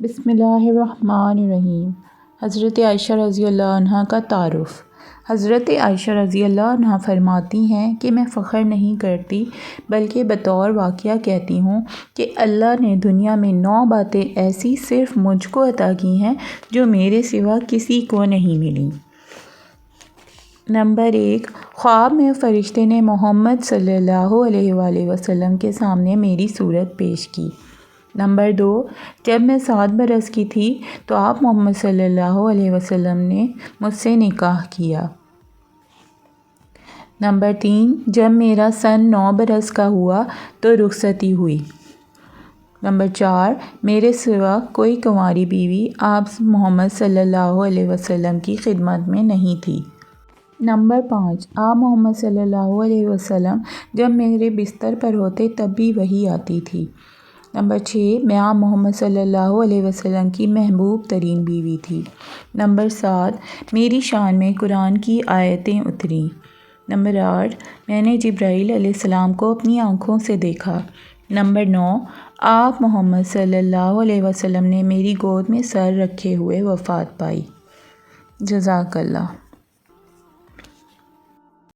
بسم اللہ الرحمن الرحیم۔ حضرت عائشہ رضی اللہ عنہ کا تعارف۔ حضرت عائشہ رضی اللہ عنہ فرماتی ہیں کہ میں فخر نہیں کرتی بلکہ بطور واقعہ کہتی ہوں کہ اللہ نے دنیا میں 9 باتیں ایسی صرف مجھ کو عطا کی ہیں جو میرے سوا کسی کو نہیں ملیں۔ نمبر 1، خواب میں فرشتے نے محمد صلی اللہ علیہ وآلہ وسلم کے سامنے میری صورت پیش کی۔ نمبر 2، جب میں 7 برس کی تھی تو آپ محمد صلی اللہ علیہ وسلم نے مجھ سے نکاح کیا۔ نمبر 3، جب میرا سن 9 برس کا ہوا تو رخصتی ہوئی۔ نمبر 4، میرے سوا کوئی کنواری بیوی آپ محمد صلی اللہ علیہ وسلم کی خدمت میں نہیں تھی۔ نمبر 5، آپ محمد صلی اللہ علیہ وسلم جب میرے بستر پر ہوتے تب بھی وحی آتی تھی۔ نمبر 6، میں آپ محمد صلی اللہ علیہ وسلم کی محبوب ترین بیوی تھی۔ نمبر 7، میری شان میں قرآن کی آیتیں اتریں۔ نمبر 8، میں نے جبرائیل علیہ السلام کو اپنی آنکھوں سے دیکھا۔ نمبر 9، آپ محمد صلی اللہ علیہ وسلم نے میری گود میں سر رکھے ہوئے وفات پائی۔ جزاک اللہ۔